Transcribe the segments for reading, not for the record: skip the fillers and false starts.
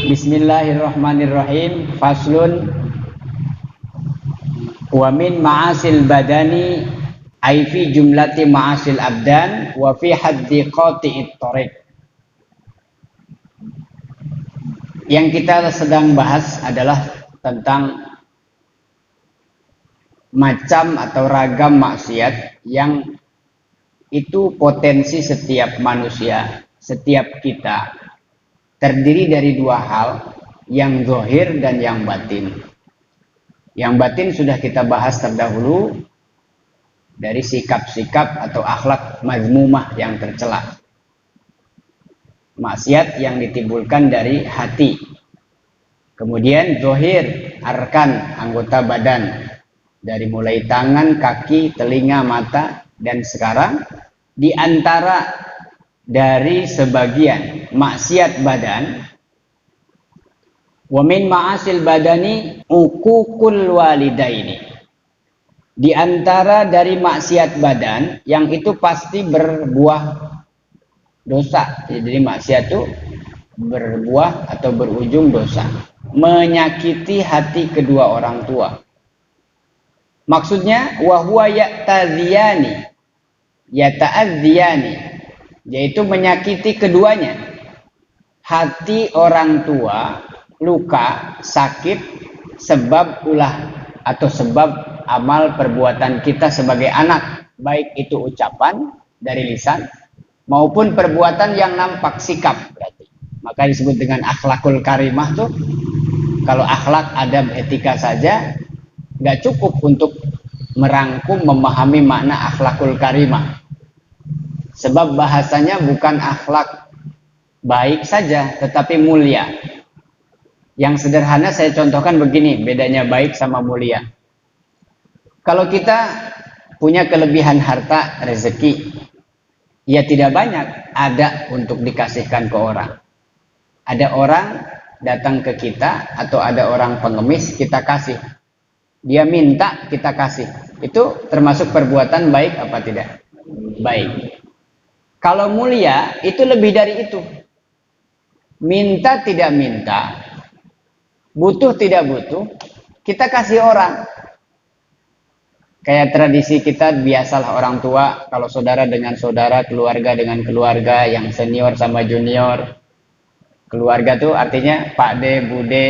Bismillahirrahmanirrahim. Faslun. Wa min ma'asil badani ay fi jumlati ma'asil abdan wa fi haddi qati'it thariq. Yang kita sedang bahas adalah tentang macam atau ragam maksiat yang itu potensi setiap manusia, setiap kita terdiri dari dua hal, yang zahir dan yang batin. Yang batin sudah kita bahas terdahulu dari sikap-sikap atau akhlak mazmumah yang tercela. Maksiat yang ditimbulkan dari hati. Kemudian zahir, arkan, anggota badan. Dari mulai tangan, kaki, telinga, mata, dan sekarang di antara dari sebagian maksiat badan, wa min ma'asil badani uququl walidaini. Di antara dari maksiat badan yang itu pasti berbuah dosa. Jadi maksiat itu berbuah atau berujung dosa. Menyakiti hati kedua orang tua. Maksudnya wa huwa ya'tadziyani, yaitu menyakiti keduanya. Hati orang tua luka, sakit sebab ulah atau sebab amal perbuatan kita sebagai anak, baik itu ucapan dari lisan maupun perbuatan yang nampak, sikap berarti. Maka disebut dengan akhlakul karimah tuh. Kalau akhlak, adab, etika saja nggak cukup untuk merangkum memahami makna akhlakul karimah. Sebab bahasanya bukan akhlak baik saja, tetapi mulia. Yang sederhana saya contohkan begini, bedanya baik sama mulia. Kalau kita punya kelebihan harta, rezeki, ya tidak banyak, ada untuk dikasihkan ke orang. Ada orang datang ke kita, atau ada orang pengemis, kita kasih. Dia minta, kita kasih. Itu termasuk perbuatan baik apa tidak? Baik. Kalau mulia, itu lebih dari itu. Minta tidak minta, butuh tidak butuh, kita kasih orang. Kayak tradisi kita, biasalah orang tua, kalau saudara dengan saudara, keluarga dengan keluarga, yang senior sama junior. Keluarga tuh artinya Pak De, Bude,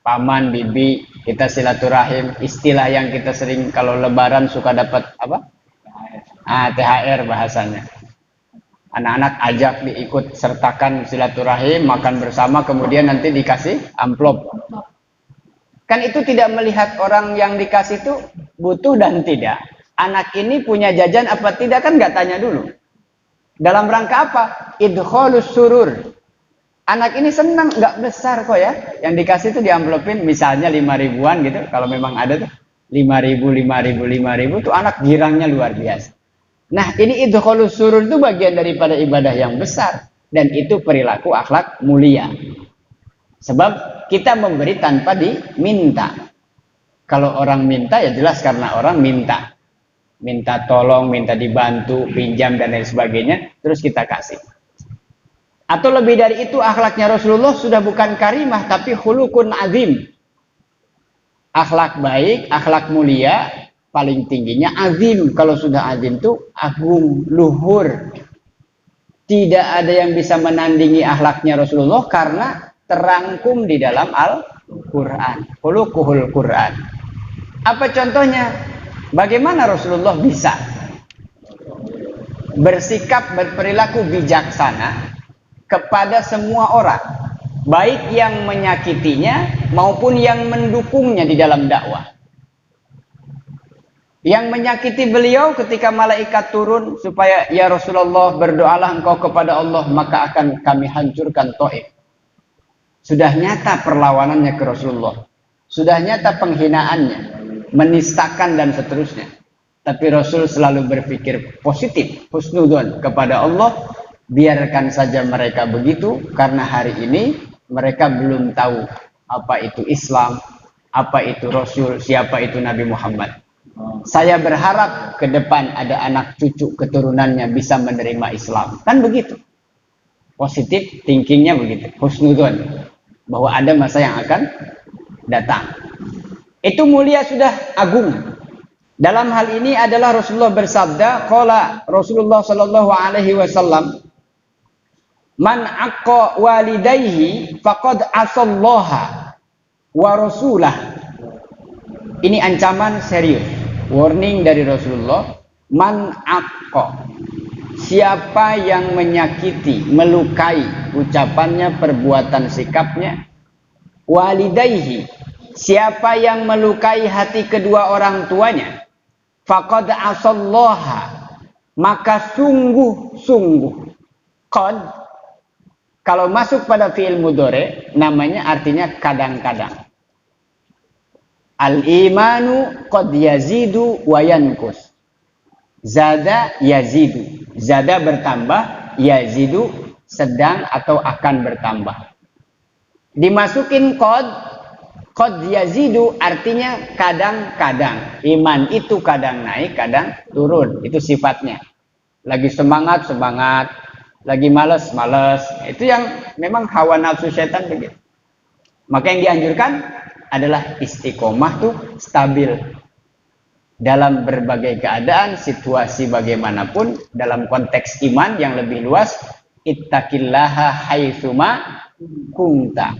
Paman, Bibi, kita silaturahim. Istilah yang kita sering kalau lebaran suka dapat apa? THR bahasanya. Anak-anak ajak diikut sertakan silaturahim, makan bersama, kemudian nanti dikasih amplop. Kan itu tidak melihat orang yang dikasih itu butuh dan tidak. Anak ini punya jajan apa tidak, kan nggak tanya dulu. Dalam rangka apa? Idkhalus surur. Anak ini senang, nggak besar kok ya. Yang dikasih itu diamplopin misalnya 5.000-an gitu. Kalau memang ada tuh 5.000 tuh anak girangnya luar biasa. Nah, ini idkhalus surur itu bagian daripada ibadah yang besar. Dan itu perilaku akhlak mulia. Sebab kita memberi tanpa diminta. Kalau orang minta ya jelas karena orang minta. Minta tolong, minta dibantu, pinjam dan lain sebagainya. Terus kita kasih. Atau lebih dari itu, akhlaknya Rasulullah sudah bukan karimah tapi khuluqun azim. Akhlak baik, akhlak mulia, paling tingginya azim. Kalau sudah azim itu agung, luhur. Tidak ada yang bisa menandingi akhlaknya Rasulullah karena terangkum di dalam Al-Quran. Khuluquhul Quran. Apa contohnya? Bagaimana Rasulullah bisa bersikap, berperilaku bijaksana kepada semua orang, baik yang menyakitinya maupun yang mendukungnya di dalam dakwah. Yang menyakiti beliau ketika malaikat turun supaya ya Rasulullah berdoalah engkau kepada Allah maka akan kami hancurkan Taif. Sudah nyata perlawanannya ke Rasulullah, sudah nyata penghinaannya, menistakan dan seterusnya. Tapi Rasul selalu berpikir positif, husnudzon kepada Allah. Biarkan saja mereka begitu, karena hari ini mereka belum tahu apa itu Islam, apa itu Rasul, siapa itu Nabi Muhammad. Saya berharap ke depan ada anak cucu keturunannya bisa menerima Islam. Kan begitu. Positif thinkingnya begitu. Husnudzon. bahwa ada masa yang akan datang. Itu mulia sudah agung. Dalam hal ini adalah Rasulullah bersabda, qala Rasulullah sallallahu alaihi wasallam, man aqqa walidayhi faqad asallaha wa rasulah. Ini ancaman serius, warning dari Rasulullah. Man aqqa, siapa yang menyakiti, melukai ucapannya, perbuatan, sikapnya, walidayhi, siapa yang melukai hati kedua orang tuanya, faqad asallaha, maka sungguh-sungguh. Qad, kalau masuk pada fi'il mudhari, namanya artinya kadang-kadang. Al-imanu qad yazidu wa yankus. Zada yazidu. Zada bertambah, yazidu sedang atau akan bertambah. Dimasukin qad yazidu artinya kadang-kadang. Iman itu kadang naik, kadang turun. Itu sifatnya. Lagi semangat, semangat. Lagi malas, malas. Itu yang memang hawa nafsu setan begitu. Maka yang dianjurkan adalah istiqomah tuh stabil. Dalam berbagai keadaan, situasi bagaimanapun, dalam konteks iman yang lebih luas, ittaqillaha haitsuma kunta.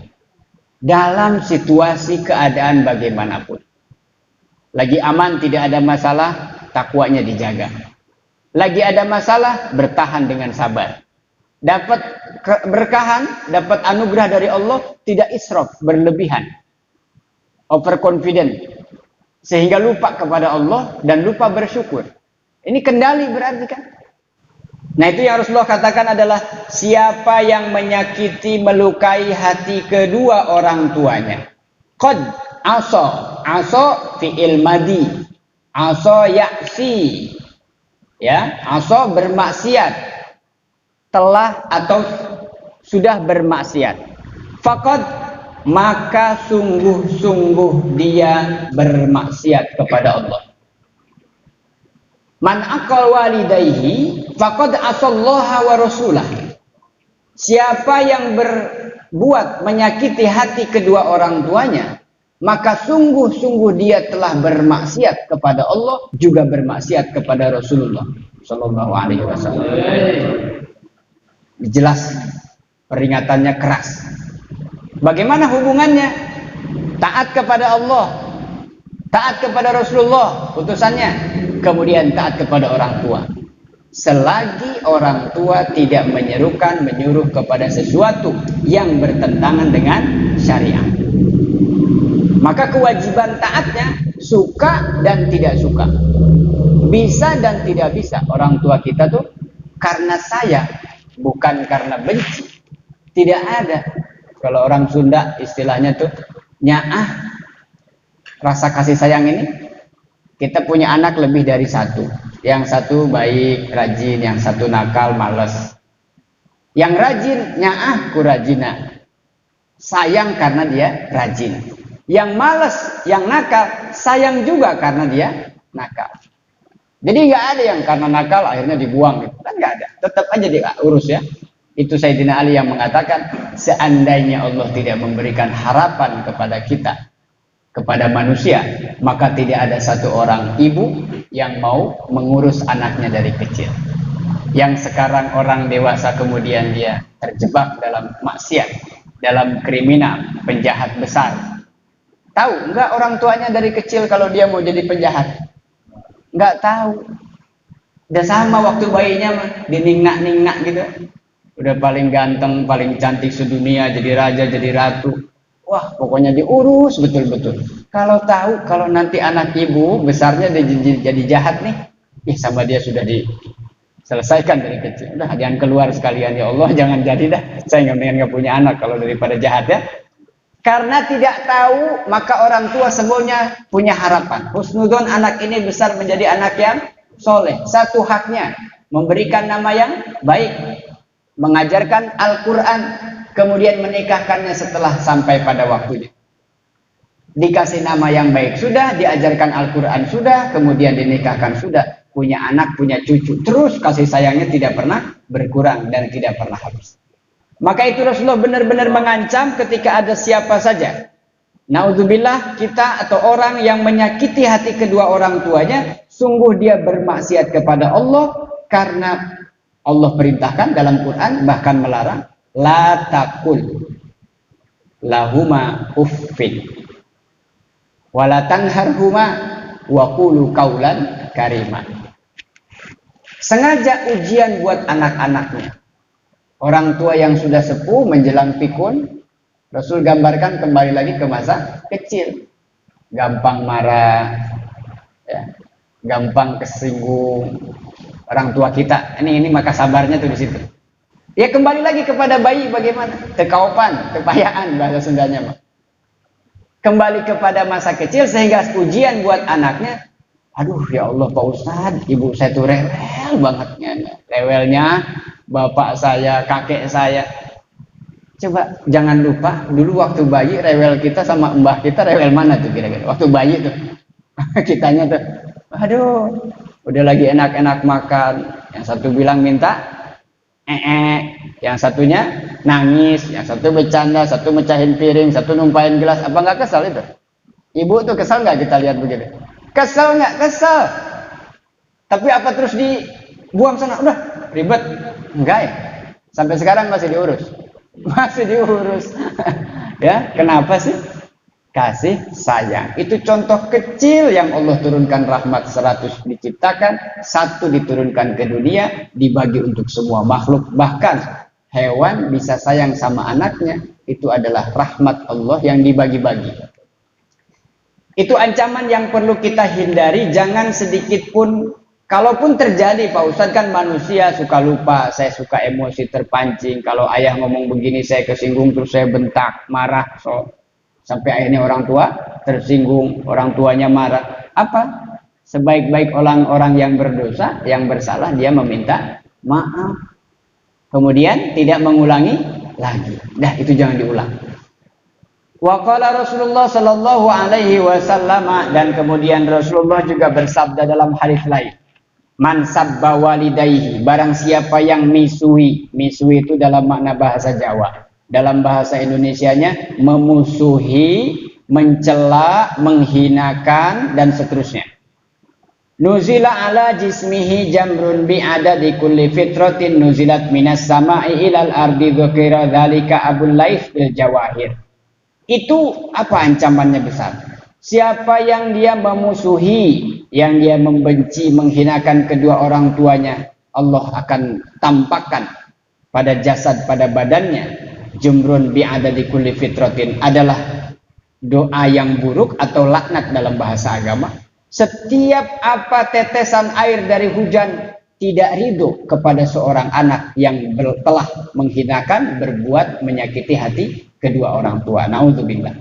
Dalam situasi keadaan bagaimanapun. Lagi aman, tidak ada masalah, takwanya dijaga. Lagi ada masalah, bertahan dengan sabar. Dapat keberkahan, dapat anugerah dari Allah, tidak israf, berlebihan. Overconfident. Sehingga lupa kepada Allah dan lupa bersyukur. Ini kendali berarti kan. Nah itu yang Rasulullah katakan adalah siapa yang menyakiti, melukai hati kedua orang tuanya. Qad asa fi'il madi. Asa ya'si. Ya, asa bermaksiat. Telah atau sudah bermaksiat. Faqad, maka sungguh-sungguh dia bermaksiat kepada Allah. Man aqal walidayhi faqad asallaha wa rasulah. Siapa yang berbuat menyakiti hati kedua orang tuanya, maka sungguh-sungguh dia telah bermaksiat kepada Allah, juga bermaksiat kepada Rasulullah sallallahu alaihi wasallam. Jelas peringatannya keras. Bagaimana hubungannya? Taat kepada Allah, taat kepada Rasulullah, utusannya, kemudian taat kepada orang tua. Selagi orang tua tidak menyuruh kepada sesuatu yang bertentangan dengan syariat, maka kewajiban taatnya suka dan tidak suka, bisa dan tidak bisa. Orang tua kita tuh karena sayang, bukan karena benci. Tidak ada. Kalau orang Sunda istilahnya tuh nyaah, rasa kasih sayang ini. Kita punya anak lebih dari satu. Yang satu baik, rajin, yang satu nakal, malas. Yang rajin, nyaah kurajina. Sayang karena dia rajin. Yang malas, yang nakal, sayang juga karena dia nakal. Jadi nggak ada yang karena nakal akhirnya dibuang gitu. Kan nggak ada. Tetap aja dia urus ya. Itu Sayyidina Ali yang mengatakan, seandainya Allah tidak memberikan harapan kepada kita, kepada manusia, maka tidak ada satu orang ibu yang mau mengurus anaknya dari kecil. Yang sekarang orang dewasa kemudian dia terjebak dalam maksiat, dalam kriminal, penjahat besar. Tahu enggak orang tuanya dari kecil kalau dia mau jadi penjahat? Enggak tahu. Udah sama waktu bayinya mah diningnak-ningnak gitu. Udah paling ganteng, paling cantik sedunia, jadi raja, jadi ratu. Wah, pokoknya diurus betul-betul. Kalau tahu, kalau nanti anak ibu besarnya jadi jahat nih, sama dia sudah diselesaikan dari kecil. Udah, jangan keluar sekalian ya Allah, jangan jadi dah. Saya nggak punya anak kalau daripada jahat ya. Karena tidak tahu, maka orang tua semuanya punya harapan. Husnudon anak ini besar menjadi anak yang soleh. Satu haknya, memberikan nama yang baik. Mengajarkan Al-Quran, kemudian menikahkannya setelah sampai pada waktunya. Dikasih nama yang baik sudah, diajarkan Al-Quran sudah, kemudian dinikahkan sudah, punya anak, punya cucu. Terus kasih sayangnya tidak pernah berkurang dan tidak pernah habis. Maka itu Rasulullah benar-benar mengancam ketika ada siapa saja, naudzubillah, kita atau orang yang menyakiti hati kedua orang tuanya, sungguh dia bermaksiat kepada Allah, karena Allah perintahkan dalam Quran, bahkan melarang, la taqul lahuma uffin wala tanharhuma wa qulu qaulan karima. Sengaja ujian buat anak-anaknya. Orang tua yang sudah sepuh menjelang pikun, Rasul gambarkan kembali lagi ke masa kecil. Gampang marah, ya, gampang kesinggung. Orang tua kita, ini maka sabarnya tuh di situ. Ya kembali lagi kepada bayi bagaimana? Tekaupan, kepayaan bahasa Sundanya mah. Kembali kepada masa kecil sehingga ujian buat anaknya. Aduh ya Allah Pak Ustadz, ibu saya tuh rewel bangetnya. Rewelnya bapak saya, kakek saya. Coba jangan lupa dulu waktu bayi rewel kita sama mbah kita rewel mana tuh kira-kira? Waktu bayi tuh. Kitanya tuh, aduh udah lagi enak-enak makan. Yang satu bilang minta yang satunya nangis, yang satu bercanda, satu mecahin piring, satu numpahin gelas. Apa nggak kesal itu? Ibu tuh kesal nggak kita lihat begitu? Kesal nggak? Kesal. Tapi apa terus dibuang sana? Udah ribet? Enggak ya? Sampai sekarang masih diurus. Masih diurus. Ya, kenapa sih? Kasih sayang. Itu contoh kecil yang Allah turunkan rahmat 100 diciptakan, 1 diturunkan ke dunia, dibagi untuk semua makhluk. Bahkan hewan bisa sayang sama anaknya. Itu adalah rahmat Allah yang dibagi-bagi. Itu ancaman yang perlu kita hindari. Jangan sedikit pun, kalaupun terjadi Pak Ustadz, kan manusia suka lupa, saya suka emosi terpancing. Kalau ayah ngomong begini saya kesinggung, terus saya bentak, marah, sampai akhirnya orang tua tersinggung, orang tuanya marah. Apa? Sebaik-baik orang-orang yang berdosa, yang bersalah, dia meminta maaf. Kemudian tidak mengulangi lagi. Dah, itu jangan diulang. Wa qala Rasulullah sallallahu alaihi wasallam, dan kemudian Rasulullah juga bersabda dalam hadis lain. Man sabba walidayhi, barang siapa yang misui. Misui itu dalam makna bahasa Jawa. Dalam bahasa Indonesianya memusuhi, mencela, menghinakan dan seterusnya. Nuzila ala jismihi jamrun bi'adadi kulli fitratin nuzilat minas sama'i ilal ardi dzukira dzalika Abul Laith bil Jawahir. Itu apa ancamannya besar? Siapa yang dia memusuhi, yang dia membenci, menghinakan kedua orang tuanya, Allah akan tampakkan pada jasad, pada badannya. Jumrun bi'adadi kulli fitratin adalah doa yang buruk atau laknat dalam bahasa agama. Setiap apa tetesan air dari hujan tidak ridho kepada seorang anak yang telah menghinakan, berbuat menyakiti hati kedua orang tua. Naudzubillah.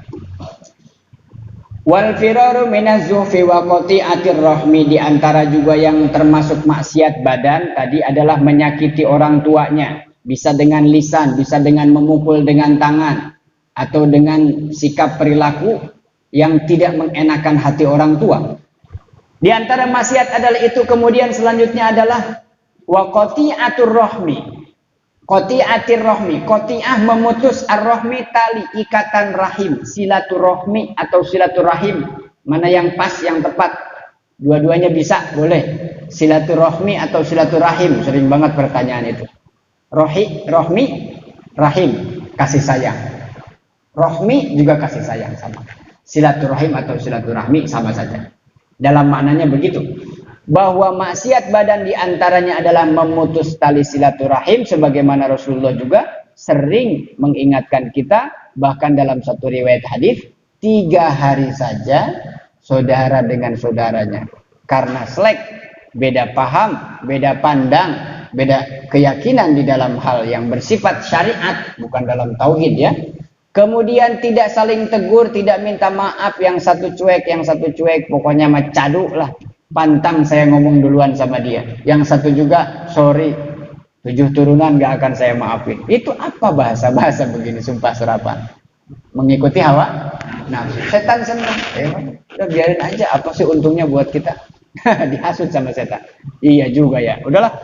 Wal firaru minaz-zuhfi wa qati'atir rahmi, di antara juga yang termasuk maksiat badan tadi adalah menyakiti orang tuanya. Bisa dengan lisan, bisa dengan memukul dengan tangan, atau dengan sikap perilaku yang tidak mengenakan hati orang tua. Di antara maksiat adalah itu. Kemudian selanjutnya adalah wa qati'atur rahmi. Qati'atir rahmi, qati'ah memutus, ar-rahmi tali, ikatan rahim, silaturahmi atau silaturahim. Mana yang pas, yang tepat? Dua-duanya bisa, boleh. Silaturahmi atau silaturahim, sering banget pertanyaan itu. Rohmi, rahim, kasih sayang. Rohmi juga kasih sayang, sama. Silaturahim atau silaturahmi sama saja. Dalam maknanya begitu. Bahwa maksiat badan diantaranya adalah memutus tali silaturahim. Sebagaimana Rasulullah juga sering mengingatkan kita. Bahkan dalam satu riwayat hadis, 3 hari saja saudara dengan saudaranya. Karena selek, beda paham, beda pandang, beda keyakinan di dalam hal yang bersifat syariat, bukan dalam tauhid ya. Kemudian tidak saling tegur, tidak minta maaf, yang satu cuek, pokoknya macadu lah. Pantang saya ngomong duluan sama dia. Yang satu juga, sorry, 7 turunan gak akan saya maafin. Itu apa bahasa-bahasa begini, sumpah serapan? Mengikuti hawa nafsu. Setan senang. Udah biarin aja, apa sih untungnya buat kita? Dihasut sama setan. Iya juga ya. Udahlah.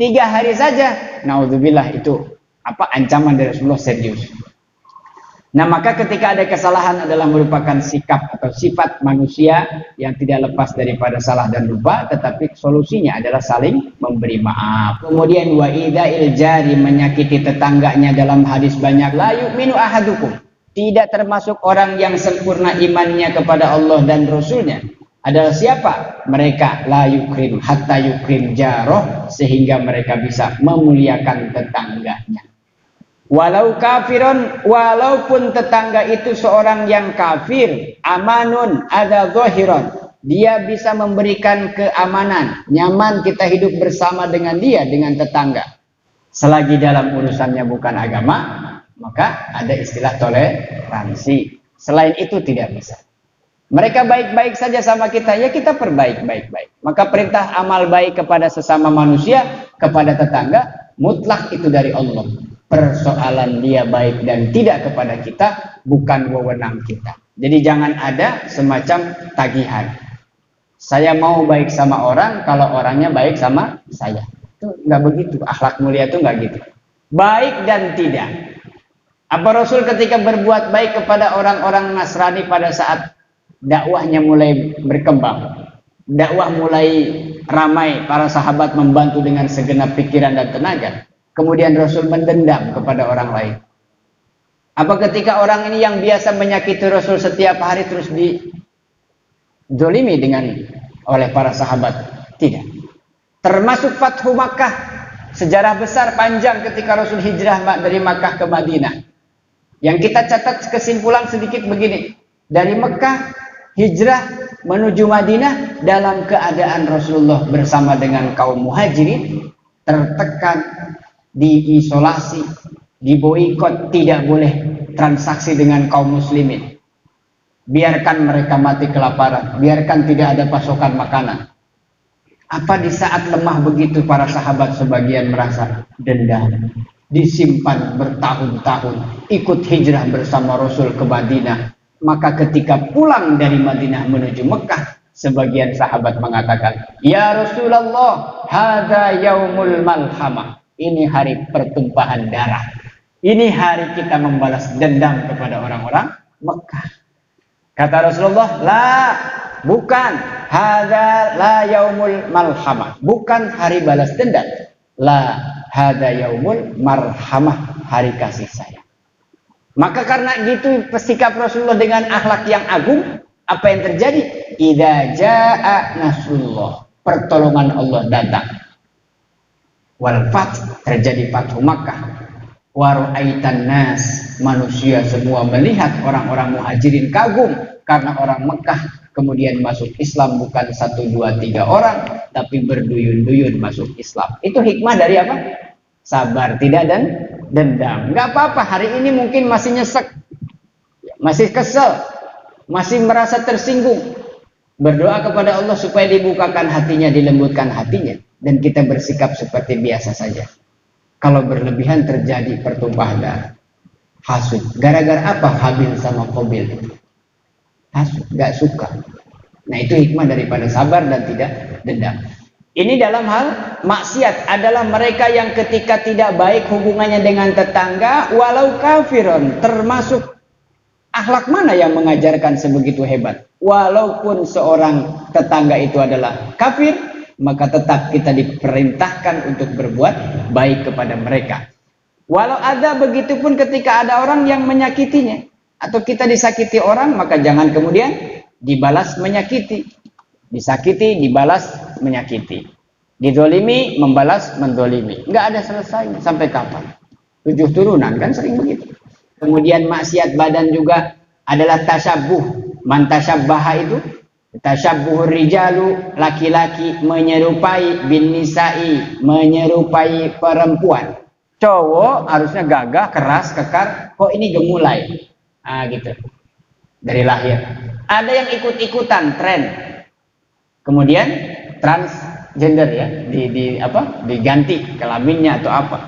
3 hari saja, naudzubillah, itu ancaman dari Rasulullah serius. Nah, maka ketika ada kesalahan adalah merupakan sikap atau sifat manusia yang tidak lepas daripada salah dan lupa, tetapi solusinya adalah saling memberi maaf. Kemudian wa idza'il jari, menyakiti tetangganya dalam hadis banyak. La yu'minu ahadukum, tidak termasuk orang yang sempurna imannya kepada Allah dan Rasulnya adalah siapa? Mereka la yukrim hatta yukrim jaroh, sehingga mereka bisa memuliakan tetangganya. Walau kafiron, walaupun tetangga itu seorang yang kafir, amanun ada zahiron, dia bisa memberikan keamanan, nyaman kita hidup bersama dengan dia, dengan tetangga. Selagi dalam urusannya bukan agama, maka ada istilah toleransi. Selain itu tidak bisa. Mereka baik-baik saja sama kita, ya kita perbaik baik-baik. Maka perintah amal baik kepada sesama manusia, kepada tetangga, mutlak itu dari Allah. Persoalan dia baik dan tidak kepada kita bukan wewenang kita. Jadi jangan ada semacam tagihan. Saya mau baik sama orang kalau orangnya baik sama saya. Itu nggak begitu. Akhlak mulia itu nggak gitu. Baik dan tidak. Apa Rasul ketika berbuat baik kepada orang-orang Nasrani pada saat dakwahnya mulai berkembang, dakwah mulai ramai, para sahabat membantu dengan segenap pikiran dan tenaga. Kemudian Rasul mendendam kepada orang lain. Apa ketika orang ini yang biasa menyakiti Rasul setiap hari terus dizolimi oleh para sahabat? Tidak. Termasuk Fathu Makkah, sejarah besar panjang ketika Rasul hijrah dari Makkah ke Madinah. Yang kita catat kesimpulan sedikit begini. Dari Mekah hijrah menuju Madinah dalam keadaan Rasulullah bersama dengan kaum muhajirin tertekan, diisolasi, diboikot, tidak boleh transaksi dengan kaum muslimin. Biarkan mereka mati kelaparan, biarkan tidak ada pasokan makanan. Apa di saat lemah begitu para sahabat sebagian merasa dendam, disimpan bertahun-tahun, ikut hijrah bersama Rasul ke Madinah. Maka ketika pulang dari Madinah menuju Mekah, sebagian sahabat mengatakan, "Ya Rasulullah, hadza yaumul malhamah." Ini hari pertumpahan darah. Ini hari kita membalas dendam kepada orang-orang Mekah. Kata Rasulullah, "La, bukan. Hadza la yaumul malhamah." Bukan hari balas dendam. La, hadza yaumul marhamah, hari kasih sayang. Maka karena gitu sikap Rasulullah dengan akhlak yang agung, apa yang terjadi? Idza jaa nasrullah, pertolongan Allah datang. Wal fath, terjadi Fathu Makkah. Wa ra'aitan nas, manusia semua melihat, orang-orang muhajirin kagum karena orang Mekah kemudian masuk Islam, bukan 1, 2, 3 orang, tapi berduyun-duyun masuk Islam. Itu hikmah dari apa? Sabar, tidak dan dendam. Enggak apa-apa, hari ini mungkin masih nyesek, masih kesel, masih merasa tersinggung. Berdoa kepada Allah supaya dibukakan hatinya, dilembutkan hatinya, dan kita bersikap seperti biasa saja. Kalau berlebihan terjadi pertumpahan darah, hasud. Gara-gara apa? Habil sama Qabil. Hasud, gak suka. Nah, itu hikmah daripada sabar dan tidak dendam. Ini dalam hal maksiat adalah mereka yang ketika tidak baik hubungannya dengan tetangga, walau kafirun, termasuk akhlak mana yang mengajarkan sebegitu hebat? Walaupun seorang tetangga itu adalah kafir, maka tetap kita diperintahkan untuk berbuat baik kepada mereka. Walau ada, begitupun ketika ada orang yang menyakitinya, atau kita disakiti orang, maka jangan kemudian dibalas menyakiti. Disakiti, dibalas menyakiti. Didolimi, membalas mendolimi. Nggak ada selesai sampai kapan? 7 turunan kan sering begitu. Kemudian maksiat badan juga adalah tasyabuh. Man tasyabbaha itu, tasyabbuhur rijalu, laki-laki menyerupai bin nisa'i, menyerupai perempuan. Cowok harusnya gagah, keras, kekar, kok ini gemulai. Gitu. Dari lahir. Ada yang ikut-ikutan tren. Kemudian transgender ya, diganti kelaminnya atau apa.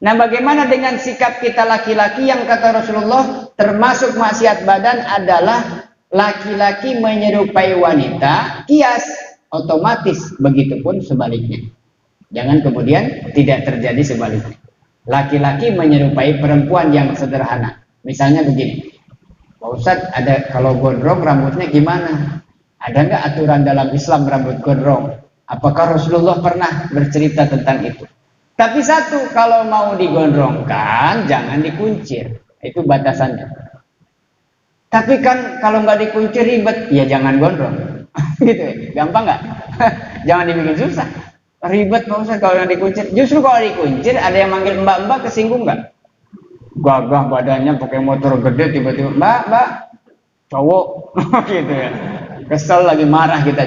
Nah, bagaimana dengan sikap kita laki-laki yang kata Rasulullah termasuk maksiat badan adalah laki-laki menyerupai wanita, kias, otomatis begitupun sebaliknya. Jangan kemudian tidak terjadi sebaliknya. Laki-laki menyerupai perempuan yang sederhana. Misalnya begini, Pak Ustadz, ada kalau gondrong rambutnya gimana? Ada nggak aturan dalam Islam rambut gondrong? Apakah Rasulullah pernah bercerita tentang itu? Tapi satu, kalau mau digondrongkan jangan dikuncir, itu batasannya. Tapi kan kalau nggak dikuncir ribet, ya jangan gondrong. Gitu ya, gampang nggak? Jangan dibikin susah. Ribet Pak Ustadz kalau yang dikuncir. Justru kalau dikuncir ada yang manggil mbak-mbak, kesinggung nggak? Gagah badannya pakai motor gede, tiba-tiba mbak cowok gitu ya, kesel lagi marah kita.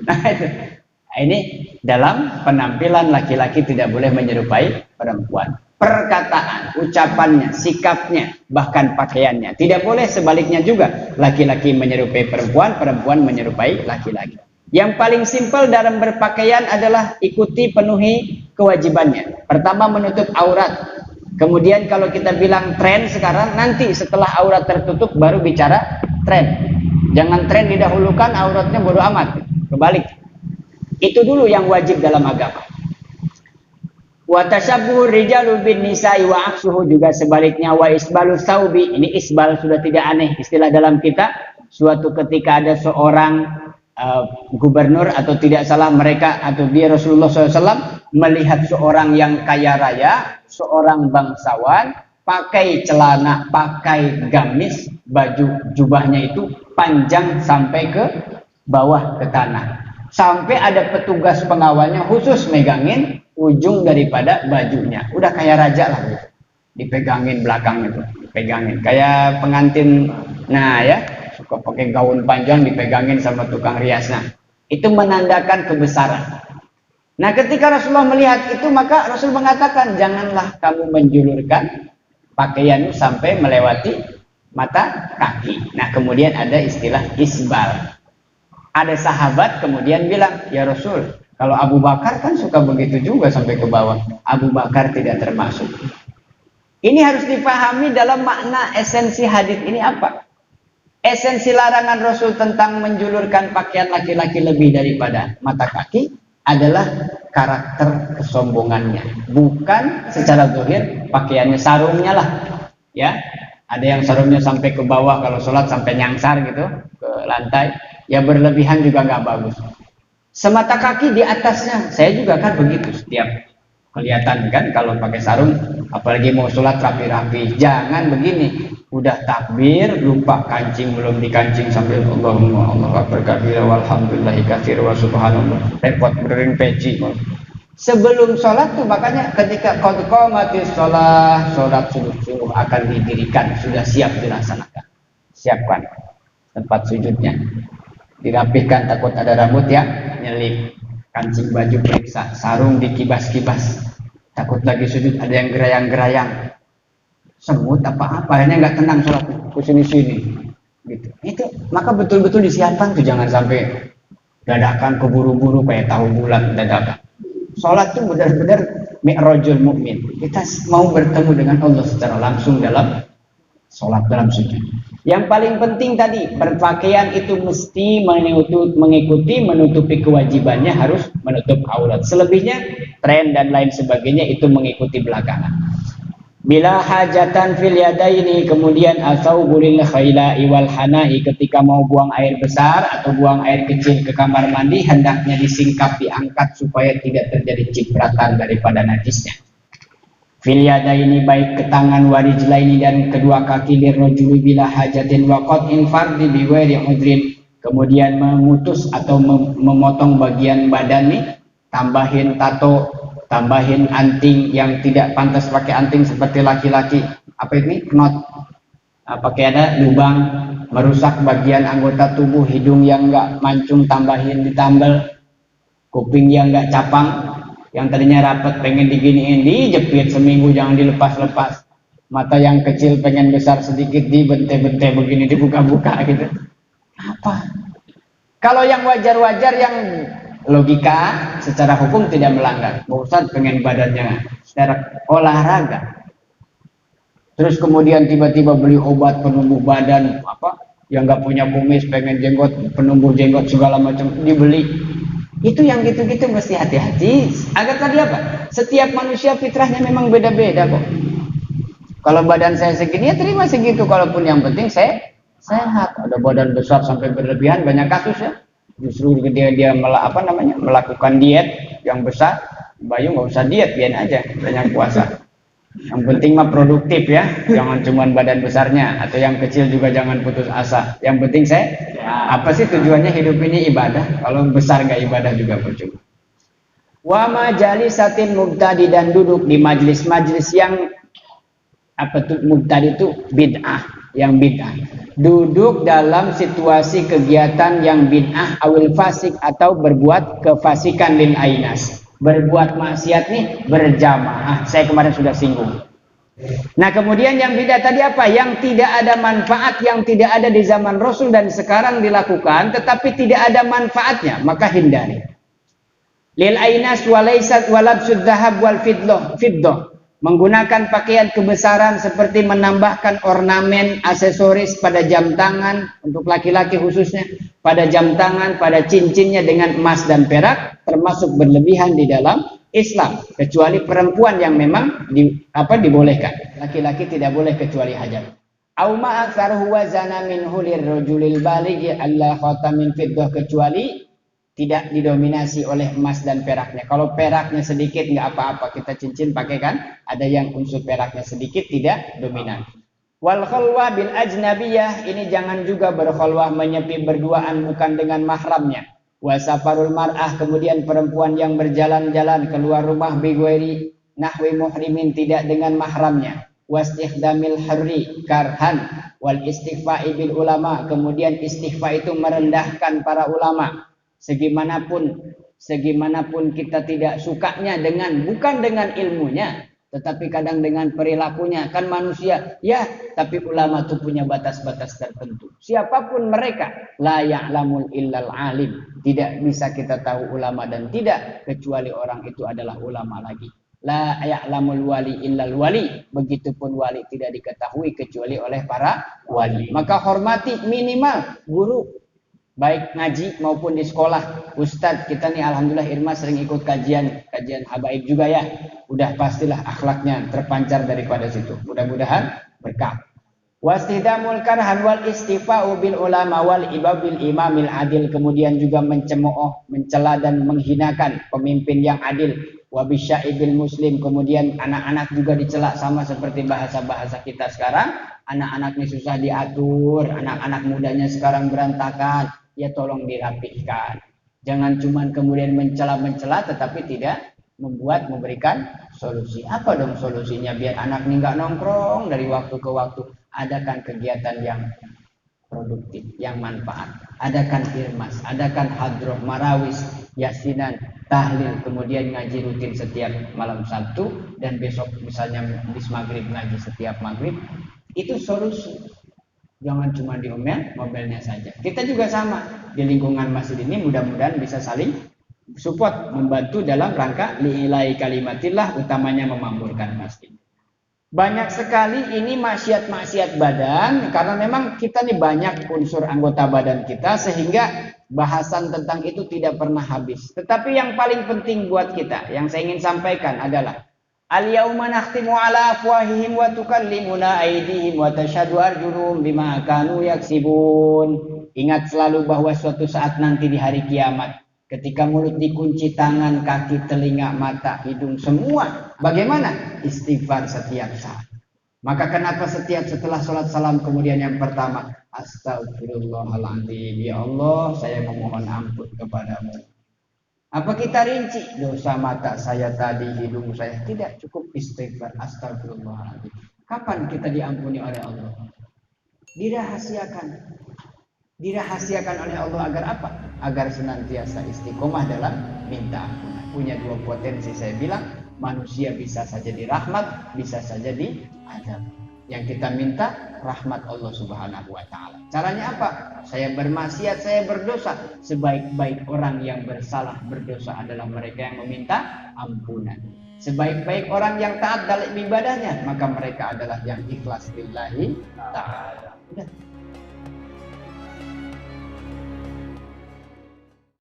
Nah, ini dalam penampilan laki-laki tidak boleh menyerupai perempuan. Perkataan, ucapannya, sikapnya, bahkan pakaiannya tidak boleh. Sebaliknya juga, laki-laki menyerupai perempuan, perempuan menyerupai laki-laki. Yang paling simpel dalam berpakaian adalah ikuti, penuhi kewajibannya. Pertama, menutup aurat. Kemudian kalau kita bilang tren sekarang, nanti setelah aurat tertutup baru bicara tren. Jangan tren didahulukan, auratnya bodo amat. Kebalik. Itu dulu yang wajib dalam agama. Wa tashabbuhur rijalu bin nisa'i wa aksuhu, juga sebaliknya. Wa isbalus saubi, ini isbal sudah tidak aneh istilah dalam kita. Suatu ketika ada seorang gubernur atau tidak salah mereka atau dia Rasulullah SAW melihat seorang yang kaya raya, seorang bangsawan pakai celana, pakai gamis, baju jubahnya itu panjang sampai ke bawah ke tanah. Sampai ada petugas pengawalnya khusus megangin ujung daripada bajunya. Udah kayak raja lah gitu. Dipegangin belakang itu, dipegangin kayak pengantin. Nah ya, suka pakai gaun panjang dipegangin sama tukang riasnya. Itu menandakan kebesaran. Nah, ketika Rasulullah melihat itu, maka Rasul mengatakan, janganlah kamu menjulurkan pakaianmu sampai melewati mata kaki. Nah, kemudian ada istilah isbal. Ada sahabat kemudian bilang, ya Rasul, kalau Abu Bakar kan suka begitu juga sampai ke bawah. Abu Bakar tidak termasuk. Ini harus dipahami dalam makna esensi hadis ini apa? Esensi larangan Rasul tentang menjulurkan pakaian laki-laki lebih daripada mata kaki adalah karakter kesombongannya. Bukan secara zahir pakaiannya, sarungnya lah. Ya, ada yang sarungnya sampai ke bawah, kalau sholat sampai nyangsar gitu ke lantai. Ya berlebihan juga nggak bagus. Semata kaki di atasnya, saya juga kan begitu setiap kelihatan kan kalau pakai sarung, apalagi mau sholat rapi-rapi. Jangan begini, udah takbir lupa kancing, belum dikancing sambil Allahumma Allah akbar kabira walhamdulillahi katsir wa subhanallah, repot benerin peci. Sebelum sholat tuh makanya ketika qad qamatis sholat subuh akan didirikan, sudah siap dilaksanakan. Siapkan tempat sujudnya, dirapihkan, takut ada rambut ya, nyelip, kancing baju periksa, sarung dikibas-kibas, takut lagi sujud ada yang gerayang-gerayang, semut apa-apa, akhirnya nggak tenang sholat kesini-sini gitu. Itu maka betul-betul disiapkan tuh, jangan sampai dadakan keburu-buru kayak tahu bulan dadakan. Sholat tuh benar-benar mi'rajul mukmin. Kita mau bertemu dengan Allah secara langsung dalam sholat, dalam sujud. Yang paling penting tadi, berpakaian itu mesti mengikuti, menutupi kewajibannya, harus menutup aurat. Selebihnya, tren dan lain sebagainya itu mengikuti belakangan. Bila hajatan fil yadaini, kemudian asawbulil khaila'i wal hana'i, ketika mau buang air besar atau buang air kecil ke kamar mandi, hendaknya disingkap, diangkat supaya tidak terjadi cipratan daripada najisnya. Fil yadaini, baik ke tangan, warijlaini, dan kedua kaki, lirrajuli bila hajatin wa qat'in fardi biwairi udrin, kemudian memutus atau memotong bagian badan nih, tambahin tato, tambahin anting yang tidak pantas pakai anting seperti laki-laki, apa ini, knot, pakai ada lubang, merusak bagian anggota tubuh, hidung yang enggak mancung tambahin ditambal, kuping yang enggak capang, yang tadinya rapat pengen diginiin, dijepit seminggu, jangan dilepas-lepas. Mata yang kecil pengen besar sedikit, dibente-bente begini, dibuka-buka gitu. Apa? Kalau yang wajar-wajar, yang logika secara hukum tidak melanggar. Ustaz pengen badannya secara olahraga, terus kemudian tiba-tiba beli obat penumbuh badan, apa yang nggak punya kumis pengen jenggot, penumbuh jenggot segala macam dibeli. Itu yang gitu-gitu mesti hati-hati. Agar tadi apa? Setiap manusia fitrahnya memang beda-beda kok. Kalau badan saya segini ya terima segitu. Kalaupun yang penting saya sehat. Ada badan besar sampai berlebihan banyak kasus ya. Justru dia melakukan diet yang besar. Bayu nggak usah diet, biarin aja banyak puasa. Yang penting mah produktif ya, jangan cuma badan besarnya, atau yang kecil juga jangan putus asa. Yang penting apa sih tujuannya hidup ini ibadah? Kalau besar nggak ibadah juga percuma. Wa majalisatin mubtadi, dan duduk di majlis-majlis yang mubtadi itu bid'ah, yang bid'ah. Duduk dalam situasi kegiatan yang bid'ah awil fasik, atau berbuat kefasikan lil ainas. Berbuat maksiat nih berjamaah. Saya kemarin sudah singgung. Nah, kemudian yang bid'ah tadi apa? Yang tidak ada manfaat, yang tidak ada di zaman Rasul dan sekarang dilakukan, tetapi tidak ada manfaatnya, maka hindari. Lil ainas walaysat walabsud dhahab wal fiddah. Menggunakan pakaian kebesaran seperti menambahkan ornamen, aksesoris pada jam tangan, untuk laki-laki khususnya, pada jam tangan, pada cincinnya dengan emas dan perak, termasuk berlebihan di dalam Islam. Kecuali perempuan yang memang dibolehkan. Laki-laki tidak boleh kecuali hajat. Au ma aktsaruhu wa zana minhu lirrajulil baligh alla khatamin fiddah, kecuali tidak didominasi oleh emas dan peraknya. Kalau peraknya sedikit nggak apa-apa, kita cincin pakai kan. Ada yang unsur peraknya sedikit, tidak dominan. Wal khalwa bil ajnabiyah, ini jangan juga berkhalwah, menyepi berduaan bukan dengan mahramnya. Wa safarul mar'ah, kemudian perempuan yang berjalan-jalan keluar rumah bi ghairi nahwi muhrimin, tidak dengan mahramnya. Wastikhdamil harri karhan wal istighfa'i bil ulama, kemudian istighfa itu merendahkan para ulama. Segimanapun kita tidak sukanya bukan dengan ilmunya, tetapi kadang dengan perilakunya. Kan manusia, ya, tapi ulama itu punya batas-batas tertentu. Siapapun mereka, la ya'lamul illal alim. Tidak bisa kita tahu ulama dan tidak, kecuali orang itu adalah ulama lagi. La ya'lamul wali illal wali. Begitupun wali tidak diketahui kecuali oleh para wali. Maka hormati minimal guru, baik ngaji maupun di sekolah. Ustadz kita nih alhamdulillah Irma sering ikut kajian habaib juga ya. Udah pastilah akhlaknya terpancar daripada situ. Mudah-mudahan berkah. Wastihdamul karhan wal istifa'u bil ulama wal ibabil imamil adil, kemudian juga mencemooh, mencela dan menghinakan pemimpin yang adil. Wabisyaibil muslim, kemudian anak-anak juga dicela, sama seperti bahasa-bahasa kita sekarang. Anak-anak ini susah diatur, anak-anak mudanya sekarang berantakan. Ya tolong dirapihkan. Jangan cuma kemudian mencela-mencela tetapi tidak memberikan solusi. Apa dong solusinya biar anak ini nggak nongkrong dari waktu ke waktu? Adakan kegiatan yang produktif, yang manfaat. Adakan irmas, adakan hadroh, marawis, yasinan, tahlil, kemudian ngaji rutin setiap malam Sabtu, dan besok misalnya bis maghrib ngaji setiap maghrib. Itu solusi. Jangan cuma diomelnya saja. Kita juga sama di lingkungan masjid ini, mudah-mudahan bisa saling support, membantu dalam rangka li'ilai kalimatillah, utamanya memakmurkan masjid. Banyak sekali ini maksiat-maksiat badan, karena memang kita nih banyak unsur anggota badan kita, sehingga bahasan tentang itu tidak pernah habis. Tetapi yang paling penting buat kita, yang saya ingin sampaikan adalah al-yauma nakhtimu ala afwahihim wa tukallimuna aydihim wa tashhadu arjuluhum bima kanu yaksibun. Ingat selalu bahwa suatu saat nanti di hari kiamat, ketika mulut dikunci, tangan, kaki, telinga, mata, hidung, semua bagaimana? Istighfar setiap saat. Maka kenapa setelah sholat salam kemudian yang pertama, astagfirullahaladzim, ya Allah saya memohon ampun kepadamu. Apa kita rinci dosa mata saya tadi, hidung saya? Tidak, cukup istighfar, astagfirullahaladzim. Kapan kita diampuni oleh Allah? Dirahasiakan oleh Allah agar apa? Agar senantiasa istiqomah dalam minta ampunan. Punya dua potensi saya bilang, manusia bisa saja dirahmat, bisa saja diazab. Yang kita minta rahmat Allah Subhanahu wa taala. Caranya apa? Saya bermaksiat, saya berdosa. Sebaik-baik orang yang bersalah berdosa adalah mereka yang meminta ampunan. Sebaik-baik orang yang taat dalam ibadahnya, maka mereka adalah yang ikhlas lillahi ta'ala.